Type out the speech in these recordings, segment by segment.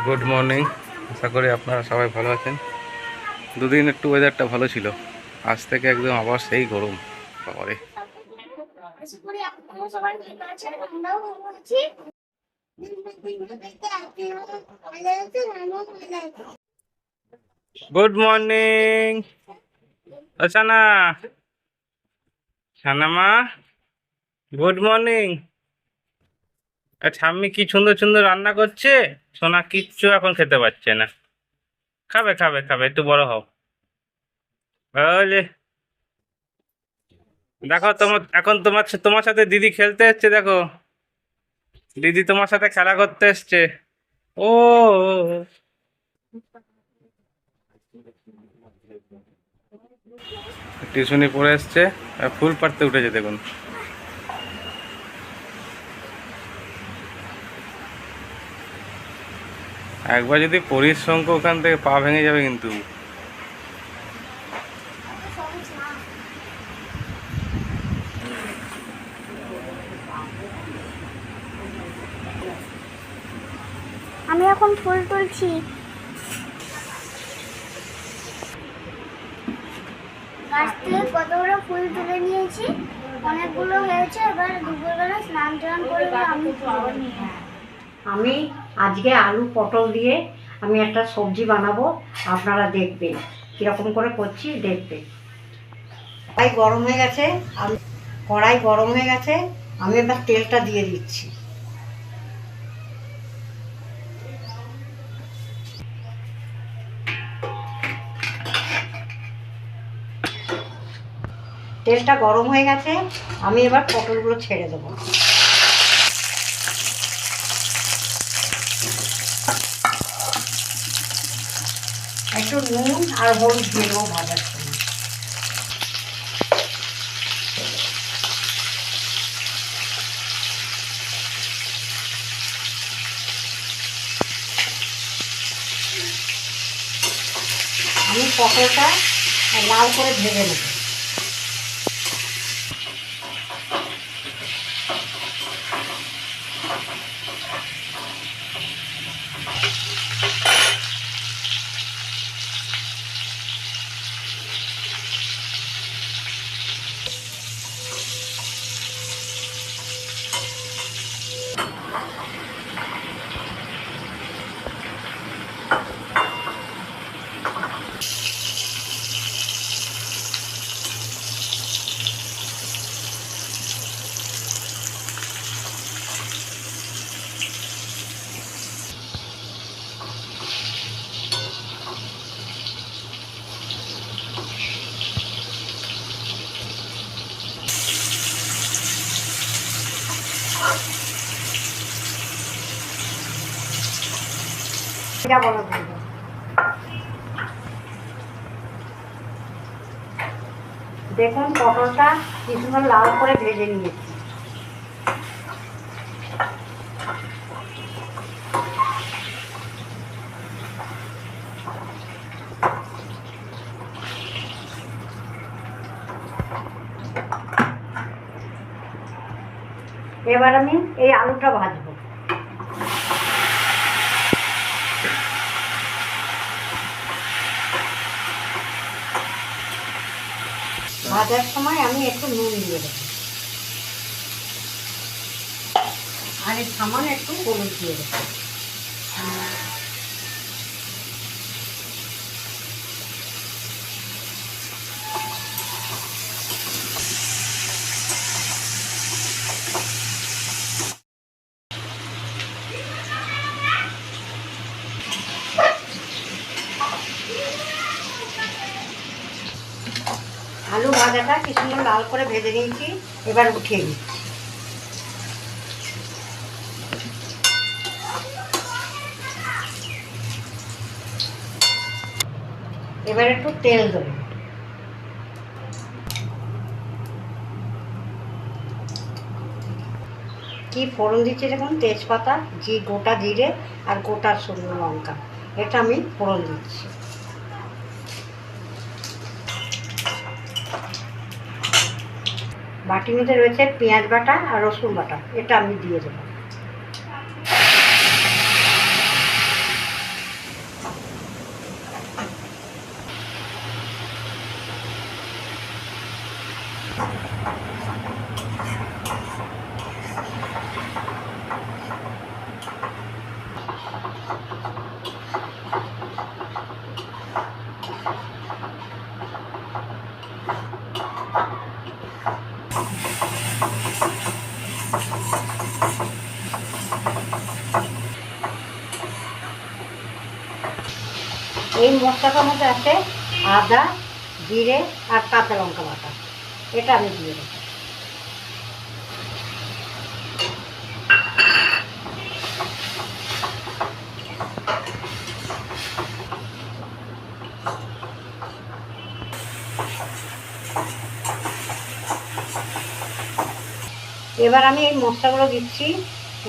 Good morning. আশা করি আপনারা সবাই ভালো আছেন। দুদিন একটু ওয়েদারটা ভালো ছিল, আজ থেকে একদম আবার সেই গরম। বাবারে। গুড মর্নিং সানা, সানা মা, গুড মর্নিং। ঠাম্মি কি সুন্দর সুন্দর রান্না করছে। সোনা কিচ্ছু এখন খেতে পাচ্ছে না। খাবে খাবে খাবে, একটু বড় হও। বুঝলি, দেখো তোমার এখন তোমার তোমার সাথে দিদি খেলতে এসছে। দেখো দিদি তোমার সাথে খেলা করতে এসছে। ও টিউশনি পড়ে এসছে, ফুল পাড়তে উঠেছে। দেখুন একবার যদি পরিশ্রম ওখান থেকে পা ভেঙে যাবে কিন্তু। আমি এখন ফুল তুলছি। গাছ থেকে কতগুলো ফুল তুলে নিয়েছি, অনেকগুলো হয়েছে। এবার দুপুরবেলা স্নান টান করে আমি আজকে আলু পটল দিয়ে আমি একটা সবজি বানাবো, আপনারা দেখবেন কীরকম করে করছি, দেখবেন। কড়াই গরম হয়ে গেছে, আমি এবার তেলটা দিয়ে দিচ্ছি। তেলটা গরম হয়ে গেছে, আমি এবার পটলগুলো ছেড়ে দেবো। একটু নুন আর হলুদ দিয়ে দেবো ভাজার সময়। আমি পটলটা লাল করে ভেজে নেব। দেখুন পটলটা কি সুন্দর লাল করে ভেজে নিয়েছি। এবার আমি এই আলুটা ভাজবো। ভাজার সময় আমি একটু নুন দিয়ে দেবো, আর এই সামান্য একটু হলুদ দিয়ে দেবো। আলু ভাজাটা কি সুন্দর লাল করে ভেজে নিয়েছি, এবার উঠিয়ে দিচ্ছি। এবার একটু তেল দেবো। কি ফোড়ন দিচ্ছি দেখুন, তেজপাতা, গোটা জিরে আর গোটা শুকনো লঙ্কা, এটা আমি ফোড়ন দিচ্ছি। বাটির মধ্যে রয়েছে পেঁয়াজ বাটা আর রসুন বাটা, এটা আমি দিয়ে দেবো। এই মশলাটার মধ্যে আছে আদা, জিরে আর কাঁচা লঙ্কা বাটা, এটা আমি দিয়ে দেবো। এবার আমি এই মশলাগুলো দিচ্ছি।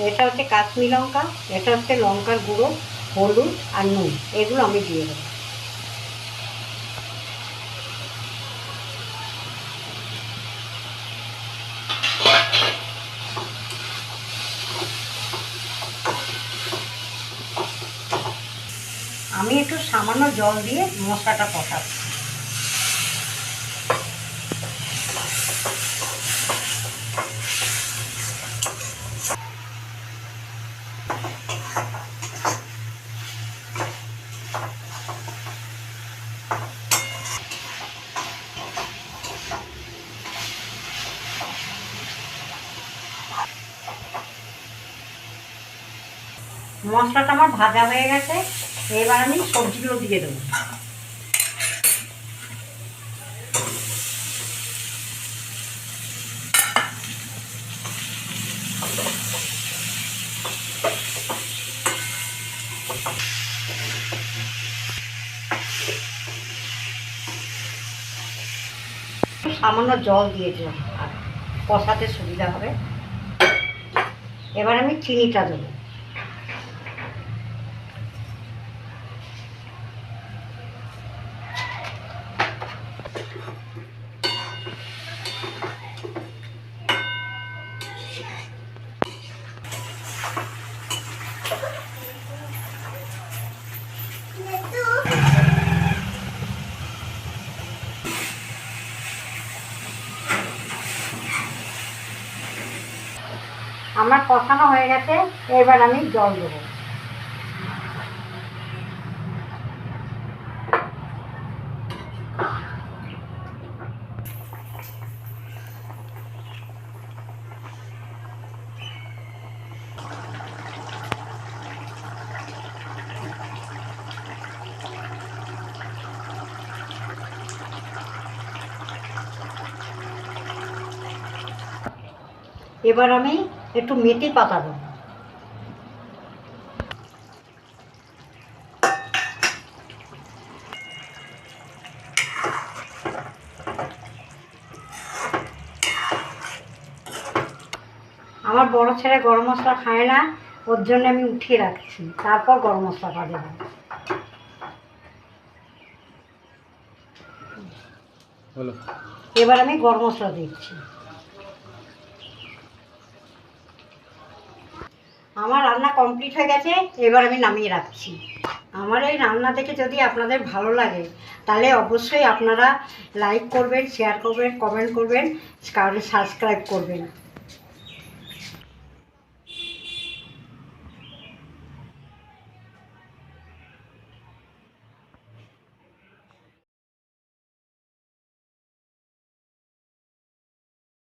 এটা হচ্ছে কাশ্মীরি লঙ্কা, এটা হচ্ছে লঙ্কার গুঁড়ো, হলুদ আর নুন, এগুলো আমি দিয়ে দেবো। আমি একটু সামান্য জল দিয়ে মশলাটা কষাচ্ছি। মশলাটা আমার ভাজা হয়ে গেছে, এবার আমি সবজিগুলো দিয়ে দেবো। সামান্য জল দিয়ে দিলাম, আর কষাতে সুবিধা হবে। এবার আমি চিনিটা দেবো। আমার কষানো হয়ে গেছে, এবার আমি জল দেবো। এবার আমি একটু মেথি পাতা দেবো। আমার বড় ছেলে গরম মশলা খায় না, ওর জন্য আমি উঠিয়ে রাখছি, তারপর গরম মশলাটা দেবো। এবার আমি গরম মশলা দিচ্ছি। আমার রান্না কমপ্লিট হয়ে গেছে, এবার আমি নামিয়ে রাখছি। আমার এই রান্না দেখে যদি আপনাদের ভালো লাগে তাহলে অবশ্যই আপনারা লাইক করবেন, শেয়ার করবেন, কমেন্ট করবেন, সাবস্ক্রাইব করবেন।